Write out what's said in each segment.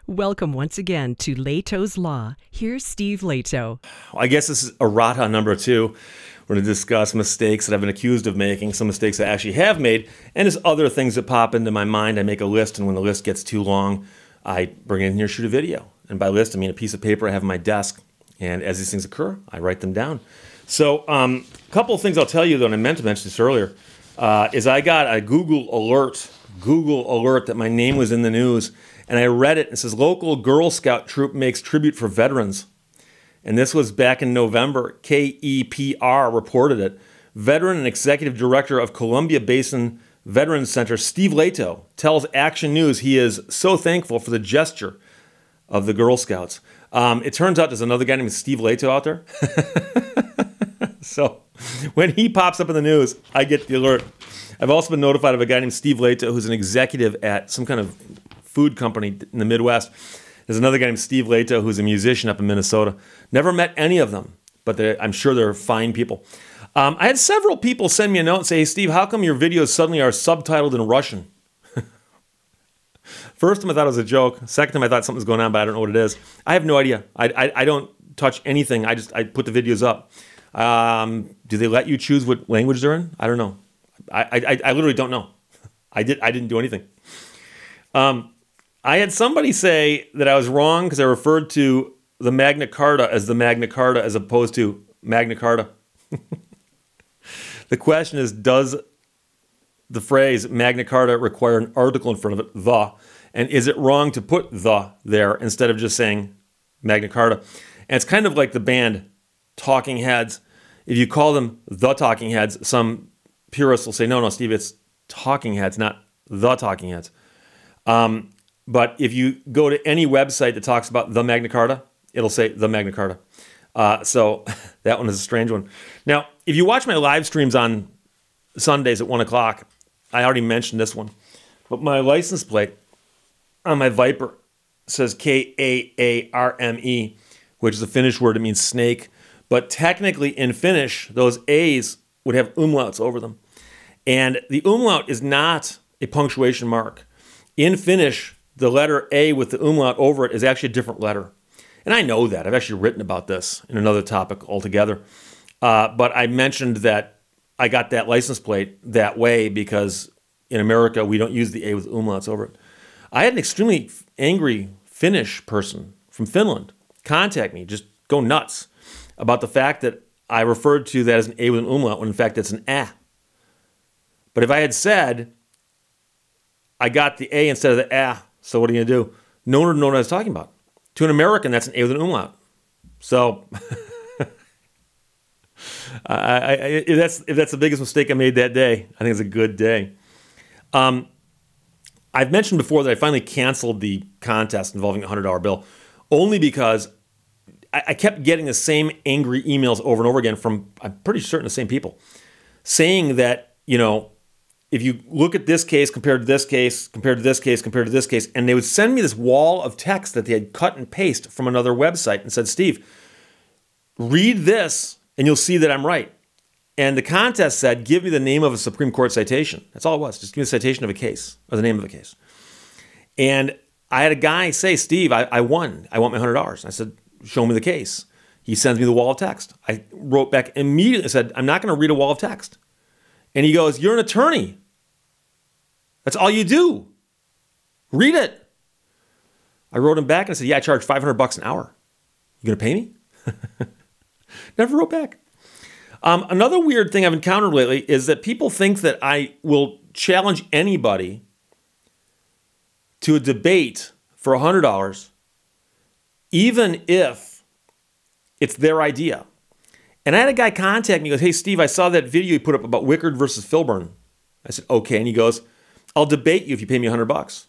Welcome once again to Lehto's Law. Here's Steve Lehto. I guess this is errata number 2. We're going to discuss mistakes that I've been accused of making, some mistakes I actually have made, and just other things that pop into my mind. I make a list, and when the list gets too long, I bring it in here, shoot a video. And by list, I mean a piece of paper I have on my desk. And as these things occur, I write them down. So a couple of things I'll tell you, though, and I meant to mention this earlier, is I got a Google alert that my name was in the news. And I read it, and it says, local Girl Scout troop makes tribute for veterans. And this was back in November. KEPR reported it. Veteran and Executive Director of Columbia Basin Veterans Center, Steve Lehto, tells Action News he is so thankful for the gesture of the Girl Scouts. It turns out there's another guy named Steve Lehto out there. So when he pops up in the news, I get the alert. I've also been notified of a guy named Steve Lehto, who's an executive at some kind of food company in the Midwest. There's another guy named Steve Lehto, who's a musician up in Minnesota. Never met any of them, but I'm sure they're fine people. I had several people send me a note and say, hey, Steve, how come your videos suddenly are subtitled in Russian? First time I thought it was a joke. Second time I thought something was going on, but I don't know what it is. I have no idea. I don't touch anything. I put the videos up. Do they let you choose what language they're in? I don't know. I literally don't know. I didn't do anything. I had somebody say that I was wrong because I referred to the Magna Carta as the Magna Carta as opposed to Magna Carta. The question is, does the phrase Magna Carta require an article in front of it, the, and is it wrong to put the there instead of just saying Magna Carta? And it's kind of like the band Talking Heads. If you call them the Talking Heads, some purists will say, no, Steve, it's Talking Heads, not the Talking Heads. But if you go to any website that talks about the Magna Carta, it'll say the Magna Carta. So that one is a strange one. Now, if you watch my live streams on Sundays at 1 o'clock, I already mentioned this one, but my license plate on my Viper says K-A-A-R-M-E, which is a Finnish word. It means snake. But technically in Finnish, those A's would have umlauts over them. And the umlaut is not a punctuation mark. In Finnish, the letter A with the umlaut over it is actually a different letter. And I know that. I've actually written about this in another topic altogether. But I mentioned that I got that license plate that way because in America, we don't use the A with umlauts over it. I had an extremely angry Finnish person from Finland contact me, just go nuts, about the fact that I referred to that as an A with an umlaut when in fact it's an A. But if I had said I got the A instead of the A, so what are you going to do? No one would know what I was talking about. To an American, that's an A with an umlaut. So if that's the biggest mistake I made that day, I think it's a good day. I've mentioned before that I finally canceled the contest involving a $100 bill only because I kept getting the same angry emails over and over again from, I'm pretty certain, the same people, saying that, if you look at this case compared to this case, compared to this case, compared to this case, and they would send me this wall of text that they had cut and pasted from another website and said, Steve, read this and you'll see that I'm right. And the contest said, give me the name of a Supreme Court citation. That's all it was. Just give me a citation of a case, or the name of a case. And I had a guy say, Steve, I won. I want my $100. I said, show me the case. He sends me the wall of text. I wrote back immediately and said, I'm not going to read a wall of text. And he goes, you're an attorney. That's all you do. Read it. I wrote him back and I said, yeah, I charge $500 an hour. You going to pay me? Never wrote back. Another weird thing I've encountered lately is that people think that I will challenge anybody to a debate for $100, even if it's their idea. And I had a guy contact me. He goes, hey, Steve, I saw that video you put up about Wickard versus Filburn. I said, okay. And he goes, I'll debate you if you pay me $100.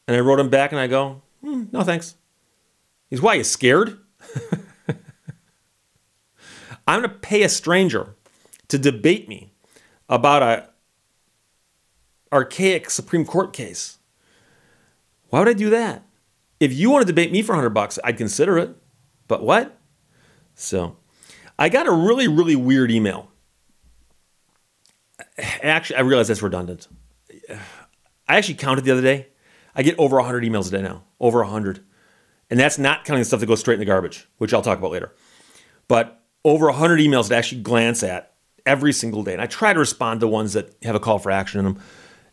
And I wrote him back and I go, no, thanks. He's, why, you scared? I'm going to pay a stranger to debate me about a archaic Supreme Court case. Why would I do that? If you want to debate me for $100, I'd consider it. But what? So I got a really, really weird email. Actually, I realize that's redundant. I actually counted the other day. I get over 100 emails a day now, over 100. And that's not counting the stuff that goes straight in the garbage, which I'll talk about later. But over 100 emails to actually glance at every single day. And I try to respond to ones that have a call for action in them.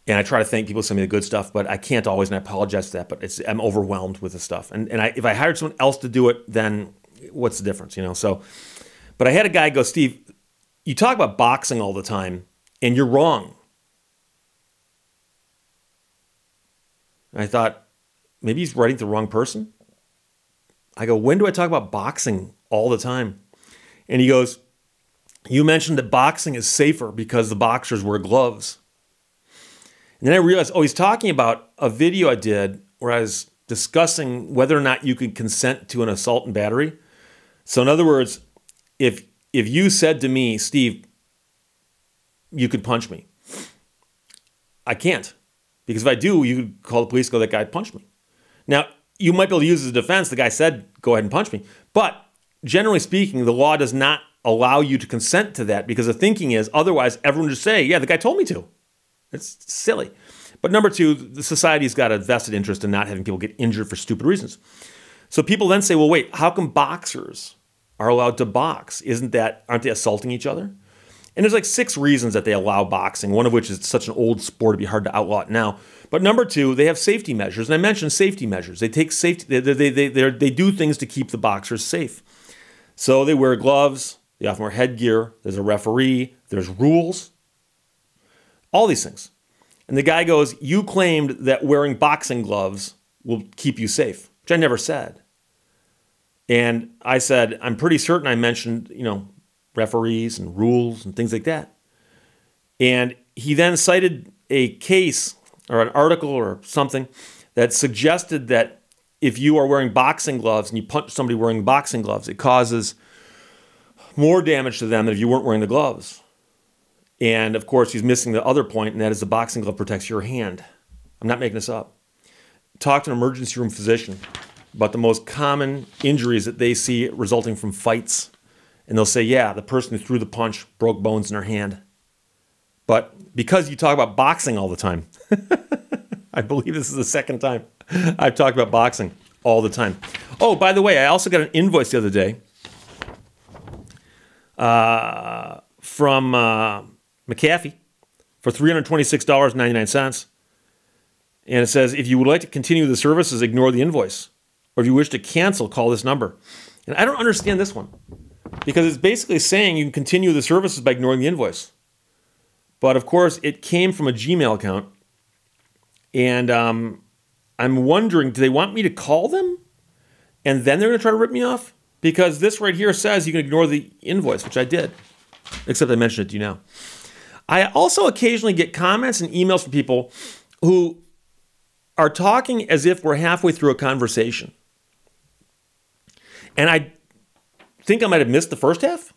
And I try to thank people, send me the good stuff, but I can't always, and I apologize for that, but I'm overwhelmed with the stuff. And if I hired someone else to do it, then what's the difference, you know? So, but I had a guy go, Steve, you talk about boxing all the time, and you're wrong. And I thought, maybe he's writing to the wrong person. I go, when do I talk about boxing all the time? And he goes, you mentioned that boxing is safer because the boxers wear gloves. And then I realized, oh, he's talking about a video I did where I was discussing whether or not you could consent to an assault and battery. So in other words, if you said to me, Steve, you could punch me, I can't. Because if I do, you could call the police and go, that guy punched me. Now, you might be able to use as a defense, the guy said, go ahead and punch me. But generally speaking, the law does not allow you to consent to that because the thinking is otherwise everyone would just say, yeah, the guy told me to. It's silly. But number two, the society's got a vested interest in not having people get injured for stupid reasons. So people then say, well, wait, how come boxers are allowed to box? Aren't they assaulting each other? And there's like 6 reasons that they allow boxing, one of which is such an old sport it'd be hard to outlaw it now. But number 2, they have safety measures. And I mentioned safety measures. They take safety, they do things to keep the boxers safe. So they wear gloves, they often wear headgear, there's a referee, there's rules, all these things. And the guy goes, you claimed that wearing boxing gloves will keep you safe, which I never said. And I said, I'm pretty certain I mentioned, referees and rules and things like that. And he then cited a case or an article or something that suggested that if you are wearing boxing gloves and you punch somebody wearing boxing gloves, it causes more damage to them than if you weren't wearing the gloves. And of course, he's missing the other point, and that is the boxing glove protects your hand. I'm not making this up. Talk to an emergency room physician about the most common injuries that they see resulting from fights. And they'll say, yeah, the person who threw the punch broke bones in her hand. But because you talk about boxing all the time, I believe this is the second time I've talked about boxing all the time. Oh, by the way, I also got an invoice the other day from McAfee for $326.99. And it says, if you would like to continue the services, ignore the invoice. Or if you wish to cancel, call this number. And I don't understand this one because it's basically saying you can continue the services by ignoring the invoice. But of course, it came from a Gmail account. And I'm wondering, do they want me to call them? And then they're going to try to rip me off? Because this right here says you can ignore the invoice, which I did. Except I mentioned it to you now. I also occasionally get comments and emails from people who are talking as if we're halfway through a conversation. And I think I might have missed the first half,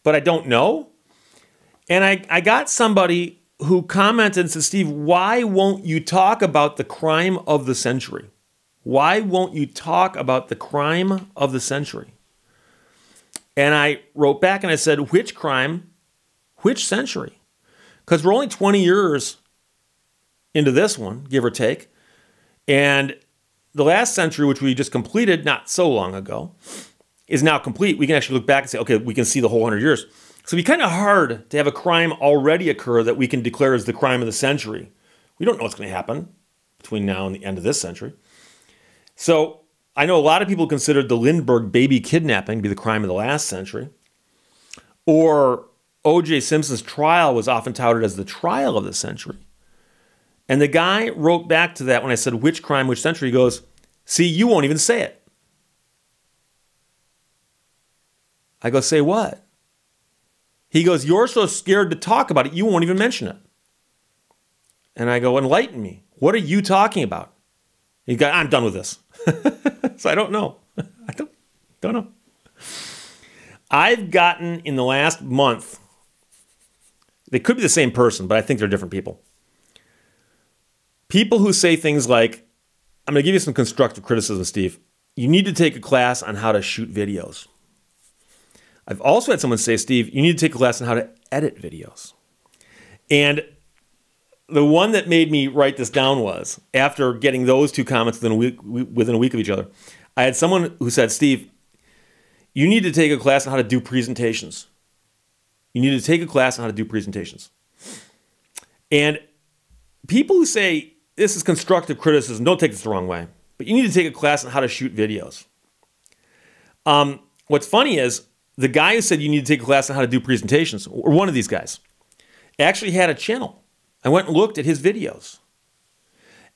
but I don't know. And I got somebody who commented and said, Steve, why won't you talk about the crime of the century? Why won't you talk about the crime of the century? And I wrote back and I said, which crime? Which century? Because we're only 20 years into this one, give or take. And the last century, which we just completed not so long ago, is now complete. We can actually look back and say, okay, we can see the whole 100 years. So it'd be kind of hard to have a crime already occur that we can declare as the crime of the century. We don't know what's going to happen between now and the end of this century. So I know a lot of people considered the Lindbergh baby kidnapping to be the crime of the last century. Or O.J. Simpson's trial was often touted as the trial of the century. And the guy wrote back to that when I said, which crime, which century? He goes, see, you won't even say it. I go, say what? He goes, you're so scared to talk about it, you won't even mention it. And I go, enlighten me. What are you talking about? He goes, I'm done with this. So I don't know. I don't know. I've gotten in the last month, they could be the same person, but I think they're different people. People who say things like, I'm going to give you some constructive criticism, Steve. You need to take a class on how to shoot videos. I've also had someone say, Steve, you need to take a class on how to edit videos. And the one that made me write this down was, after getting those two comments within a week of each other, I had someone who said, Steve, you need to take a class on how to do presentations. You need to take a class on how to do presentations. And people who say this is constructive criticism, don't take this the wrong way, but you need to take a class on how to shoot videos. What's funny is the guy who said you need to take a class on how to do presentations, or one of these guys, actually had a channel. I went and looked at his videos.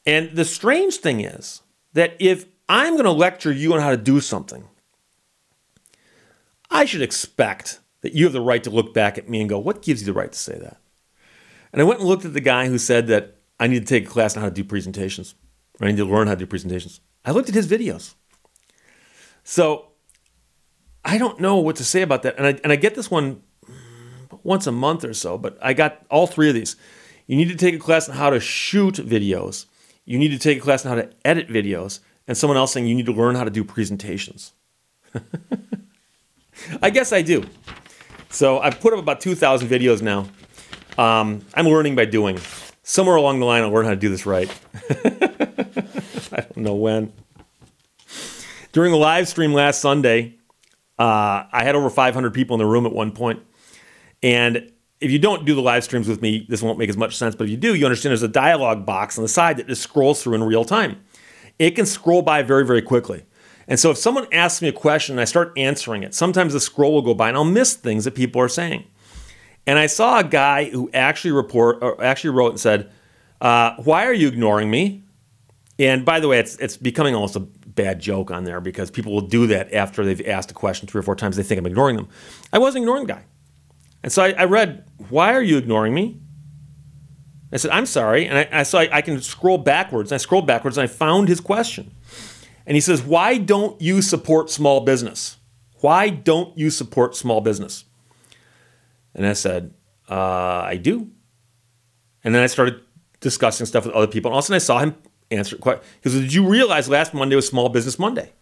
And the strange thing is that if I'm going to lecture you on how to do something, I should expect that you have the right to look back at me and go, what gives you the right to say that? And I went and looked at the guy who said that I need to take a class on how to do presentations, or I need to learn how to do presentations. I looked at his videos. So I don't know what to say about that. And I get this one once a month or so, but I got all three of these. You need to take a class on how to shoot videos. You need to take a class on how to edit videos. And someone else saying you need to learn how to do presentations. I guess I do. So I've put up about 2,000 videos now. I'm learning by doing. Somewhere along the line, I'll learn how to do this right. I don't know when. During the live stream last Sunday, I had over 500 people in the room at one point. And if you don't do the live streams with me, this won't make as much sense. But if you do, you understand there's a dialogue box on the side that just scrolls through in real time. It can scroll by very, very quickly. And so if someone asks me a question and I start answering it, sometimes the scroll will go by and I'll miss things that people are saying. And I saw a guy who actually wrote and said, why are you ignoring me? And by the way, it's becoming almost a bad joke on there because people will do that after they've asked a question 3 or 4 times. They think I'm ignoring them. I wasn't ignoring the guy. And so I read, why are you ignoring me? I said, I'm sorry. And I saw I can scroll backwards. And I scrolled backwards and I found his question. And he says, why don't you support small business? Why don't you support small business? And I said, I do. And then I started discussing stuff with other people. And all of a sudden I saw him answer. He goes, did you realize last Monday was Small Business Monday?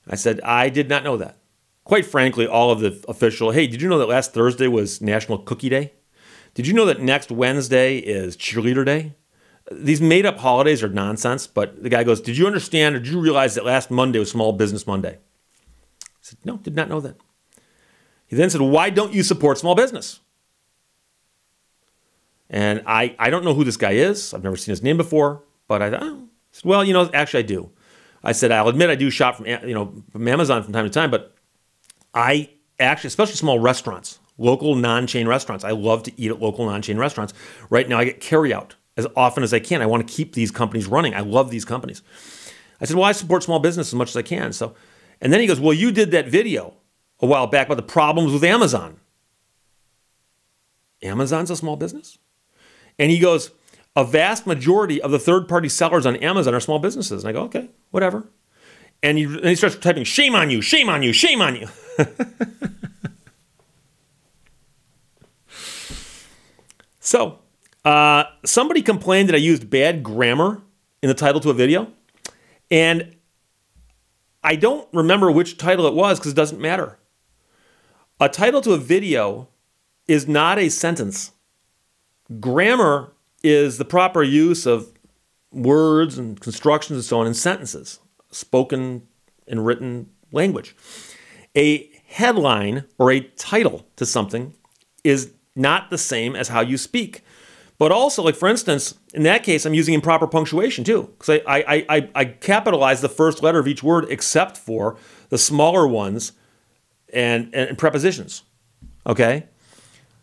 I said, I did not know that. Quite frankly, all of the official, hey, did you know that last Thursday was National Cookie Day? Did you know that next Wednesday is Cheerleader Day? These made-up holidays are nonsense, but the guy goes, did you understand or did you realize that last Monday was Small Business Monday? I said, no, did not know that. He then said, why don't you support small business? And I don't know who this guy is. I've never seen his name before, but I thought, oh. I said, well, actually I do. I said, I'll admit I do shop from Amazon from time to time, but I actually, especially small restaurants, local non-chain restaurants, I love to eat at local non-chain restaurants. Right now I get carryout as often as I can. I want to keep these companies running. I love these companies. I said, well, I support small business as much as I can. And then he goes, well, you did that video a while back about the problems with Amazon. Amazon's a small business? And he goes, a vast majority of the third-party sellers on Amazon are small businesses. And I go, okay, whatever. And he starts typing, shame on you, shame on you, shame on you. So, somebody complained that I used bad grammar in the title to a video. And I don't remember which title it was because it doesn't matter. A title to a video is not a sentence. Grammar is the proper use of words and constructions and so on in sentences, spoken and written language. A headline or a title to something is not the same as how you speak. But also, like for instance, in that case, I'm using improper punctuation too, because I capitalize the first letter of each word except for the smaller ones and prepositions. Okay?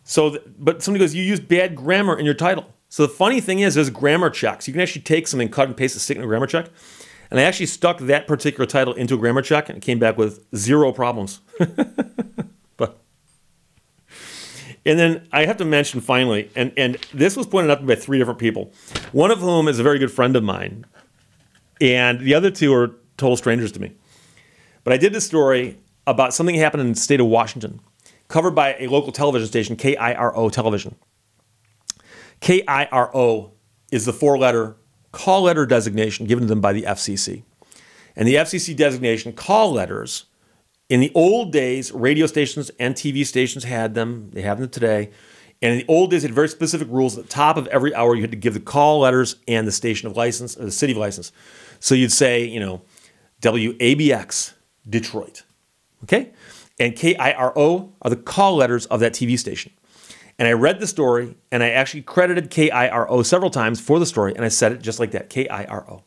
So, but somebody goes, you used bad grammar in your title. So the funny thing is, there's grammar checks. You can actually take something, cut and paste it, stick in a grammar check. And I actually stuck that particular title into a grammar check and it came back with 0 problems. And then I have to mention finally, and this was pointed out by 3 different people, one of whom is a very good friend of mine, and the other 2 are total strangers to me. But I did this story about something that happened in the state of Washington, covered by a local television station, KIRO Television. KIRO is the 4-letter call letter designation given to them by the FCC. And the FCC designation, call letters, in the old days, radio stations and TV stations had them. They have them today. And in the old days, it had very specific rules. At the top of every hour, you had to give the call letters and the station of license, or the city of license. So you'd say, WABX, Detroit. Okay? And KIRO are the call letters of that TV station. And I read the story, and I actually credited KIRO several times for the story, and I said it just like that, KIRO.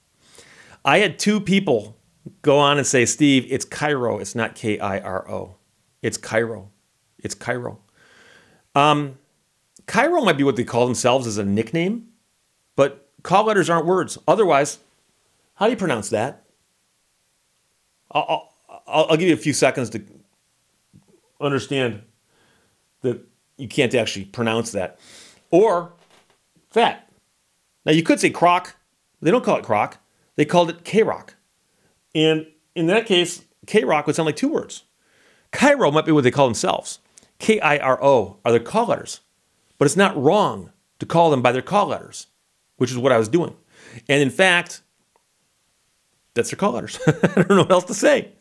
I had two people go on and say, Steve, it's Cairo, it's not KIRO. It's Cairo. It's Cairo. Cairo might be what they call themselves as a nickname, but call letters aren't words. Otherwise, how do you pronounce that? I'll give you a few seconds to understand that you can't actually pronounce that. Or fat. Now, you could say crock. They don't call it crock. They called it K-Rock. And in that case, K-Rock would sound like two words. Cairo might be what they call themselves. KIRO are their call letters. But it's not wrong to call them by their call letters, which is what I was doing. And in fact, that's their call letters. I don't know what else to say.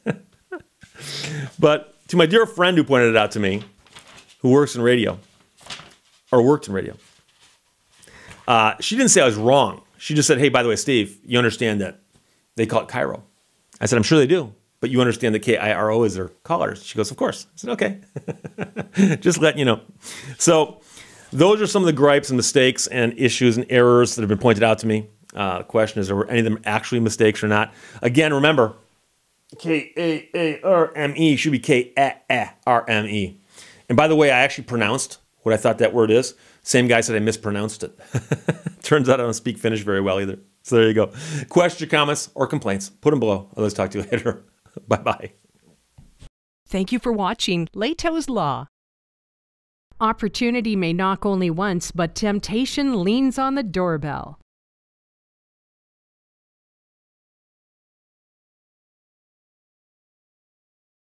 But to my dear friend who pointed it out to me, who works in radio, or worked in radio, she didn't say I was wrong. She just said, hey, by the way, Steve, you understand that they call it Cairo. I said, I'm sure they do, but you understand that KIRO is their call letters. She goes, of course. I said, okay. Just letting you know. So those are some of the gripes and mistakes and issues and errors that have been pointed out to me. The question is, are any of them actually mistakes or not? Again, remember, K-A-A-R-M-E should be K-A-A-R-M-E. And by the way, I actually pronounced what I thought that word is. Same guy said I mispronounced it. Turns out I don't speak Finnish very well either. So there you go. Questions, comments, or complaints, put them below. I'll talk to you later. Bye-bye. Thank you for watching Lehto's Law. Opportunity may knock only once, but temptation leans on the doorbell.